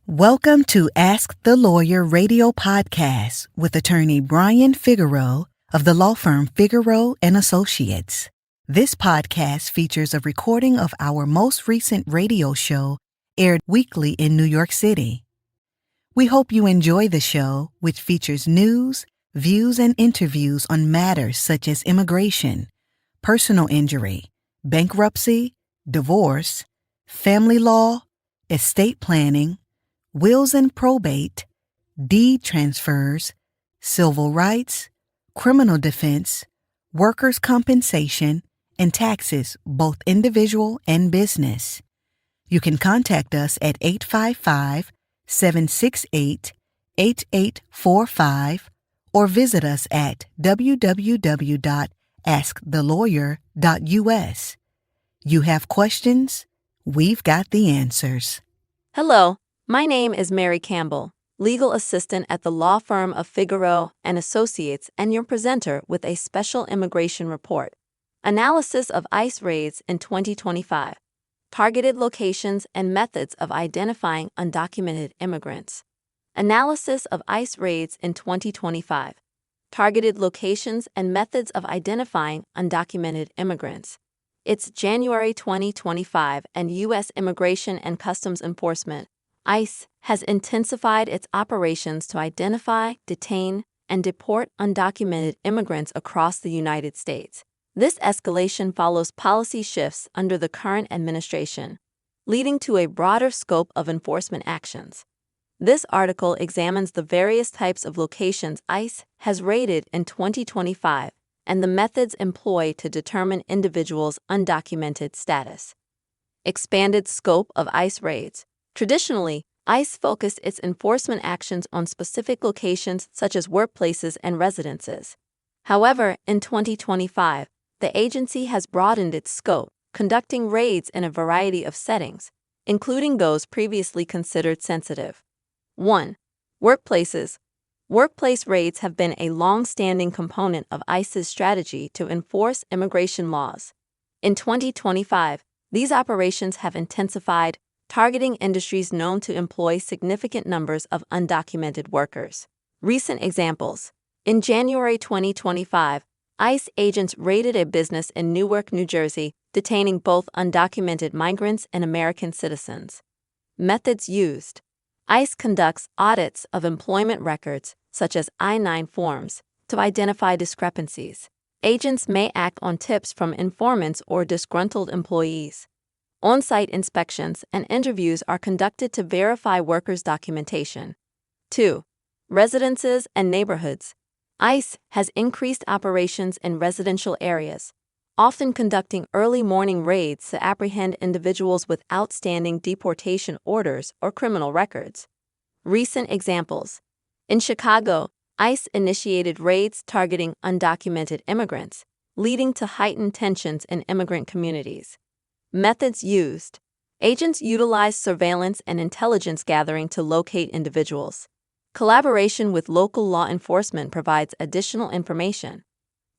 Welcome to Ask the Lawyer radio podcast with attorney Brian Figueroa of the law firm Figueroa and Associates. This podcast features a recording of our most recent radio show aired weekly in New York City. We hope you enjoy the show, which features news, views, and interviews on matters such as immigration, personal injury, bankruptcy, divorce, family law, estate planning, wills and probate, deed transfers, civil rights, criminal defense, workers' compensation, and taxes, both individual and business. You can contact us at 855-768-8845 or visit us at www.askthelawyer.us. You have questions? We've got the answers. Hello, my name is Mary Campbell, legal assistant at the law firm of Figueroa and Associates, and your presenter with a special immigration report. Analysis of ICE raids in 2025. Targeted locations and methods of identifying undocumented immigrants. Analysis of ICE raids in 2025. Targeted locations and methods of identifying undocumented immigrants. It's January 2025, and U.S. Immigration and Customs Enforcement, ICE, has intensified its operations to identify, detain, and deport undocumented immigrants across the United States. This escalation follows policy shifts under the current administration, leading to a broader scope of enforcement actions. This article examines the various types of locations ICE has raided in 2025 and the methods employed to determine individuals' undocumented status. Expanded scope of ICE raids. Traditionally, ICE focused its enforcement actions on specific locations such as workplaces and residences. However, in 2025, the agency has broadened its scope, conducting raids in a variety of settings, including those previously considered sensitive. 1. Workplaces. Workplace raids have been a long-standing component of ICE's strategy to enforce immigration laws. In 2025, these operations have intensified, targeting industries known to employ significant numbers of undocumented workers. Recent examples. In January 2025, ICE agents raided a business in Newark, New Jersey, detaining both undocumented migrants and American citizens. Methods used. ICE conducts audits of employment records, such as I-9 forms, to identify discrepancies. Agents may act on tips from informants or disgruntled employees. On-site inspections and interviews are conducted to verify workers' documentation. 2. Residences and neighborhoods. ICE has increased operations in residential areas, often conducting early morning raids to apprehend individuals with outstanding deportation orders or criminal records. Recent examples. In Chicago, ICE initiated raids targeting undocumented immigrants, leading to heightened tensions in immigrant communities. Methods used. Agents utilize surveillance and intelligence gathering to locate individuals. Collaboration with local law enforcement provides additional information.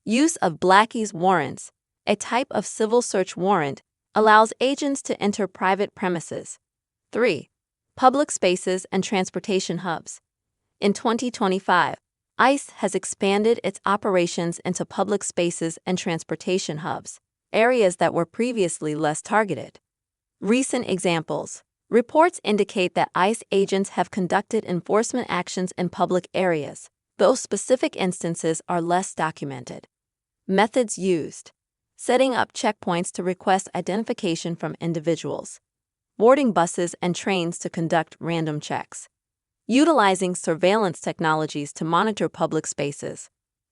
Use of Blackie's warrants, a type of civil search warrant, allows agents to enter private premises. 3. Public spaces and transportation hubs. In 2025, ICE has expanded its operations into public spaces and transportation hubs, areas that were previously less targeted. Recent examples. Reports indicate that ICE agents have conducted enforcement actions in public areas, though specific instances are less documented. Methods used. Setting up checkpoints to request identification from individuals. Boarding buses and trains to conduct random checks. Utilizing surveillance technologies to monitor public spaces.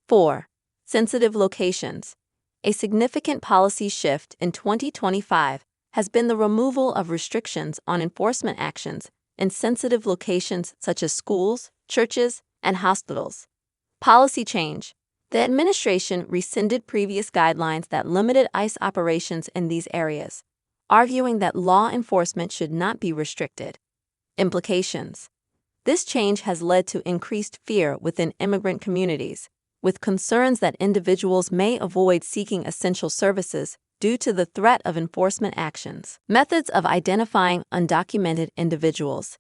4. Sensitive locations. A significant policy shift in 2025 has been the removal of restrictions on enforcement actions in sensitive locations such as schools, churches, and hospitals. Policy change. The administration rescinded previous guidelines that limited ICE operations in these areas, arguing that law enforcement should not be restricted. Implications. This change has led to increased fear within immigrant communities, with concerns that individuals may avoid seeking essential services due to the threat of enforcement actions. Methods of identifying undocumented individuals.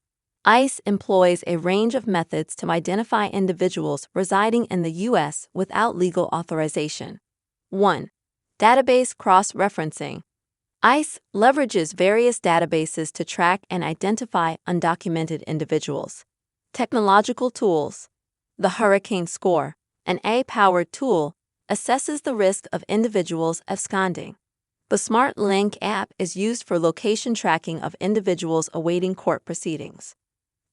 ICE employs a range of methods to identify individuals residing in the U.S. without legal authorization. 1. Database cross-referencing. ICE leverages various databases to track and identify undocumented individuals. Technological tools. The Hurricane Score, an AI-powered tool, assesses the risk of individuals absconding. The Smart Link app is used for location tracking of individuals awaiting court proceedings.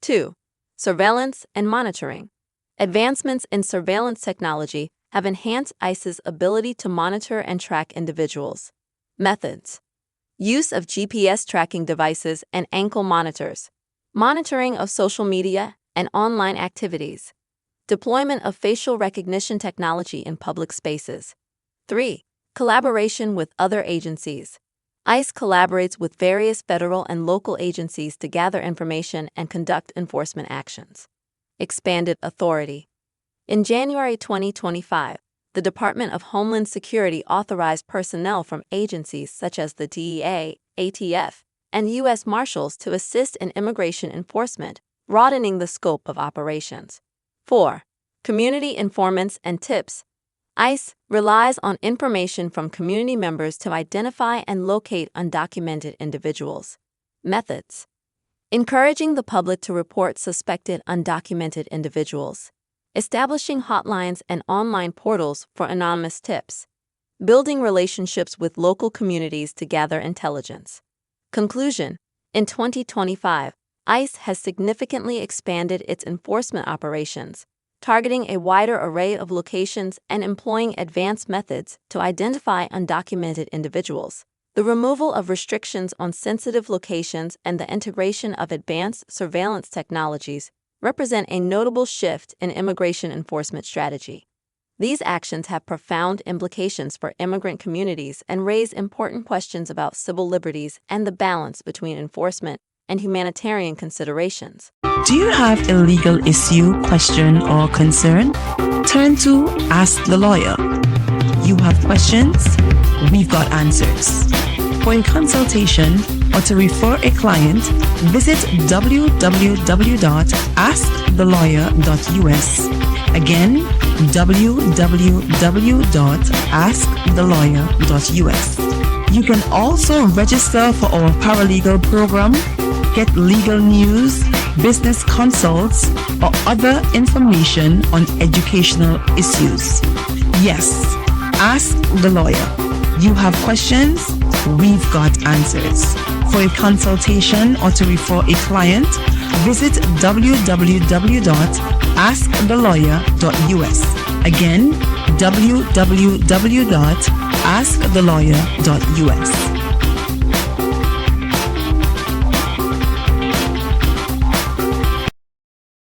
2. Surveillance and monitoring. Advancements in surveillance technology have enhanced ICE's ability to monitor and track individuals. Methods. Use of GPS tracking devices and ankle monitors. Monitoring of social media and online activities. Deployment of facial recognition technology in public spaces. 3. Collaboration with other agencies. ICE collaborates with various federal and local agencies to gather information and conduct enforcement actions. Expanded authority. In January 2025, the Department of Homeland Security authorized personnel from agencies such as the DEA, ATF, and U.S. Marshals to assist in immigration enforcement, broadening the scope of operations. 4. Community informants and tips. ICE relies on information from community members to identify and locate undocumented individuals. Methods. Encouraging the public to report suspected undocumented individuals. Establishing hotlines and online portals for anonymous tips. Building relationships with local communities to gather intelligence. Conclusion. In 2025, ICE has significantly expanded its enforcement operations, targeting a wider array of locations and employing advanced methods to identify undocumented individuals. The removal of restrictions on sensitive locations and the integration of advanced surveillance technologies represent a notable shift in immigration enforcement strategy. These actions have profound implications for immigrant communities and raise important questions about civil liberties and the balance between enforcement and humanitarian considerations. Do you have a legal issue, question, or concern? Turn to Ask the Lawyer. You have questions? We've got answers. For a consultation or to refer a client, visit www.askthelawyer.us. Again, www.askthelawyer.us. You can also register for our paralegal program, get legal news, business consults, or other information on educational issues. Yes, ask the lawyer. You have questions? We've got answers. For a consultation or to refer a client, visit www.askthelawyer.us. Again, www.askthelawyer.us.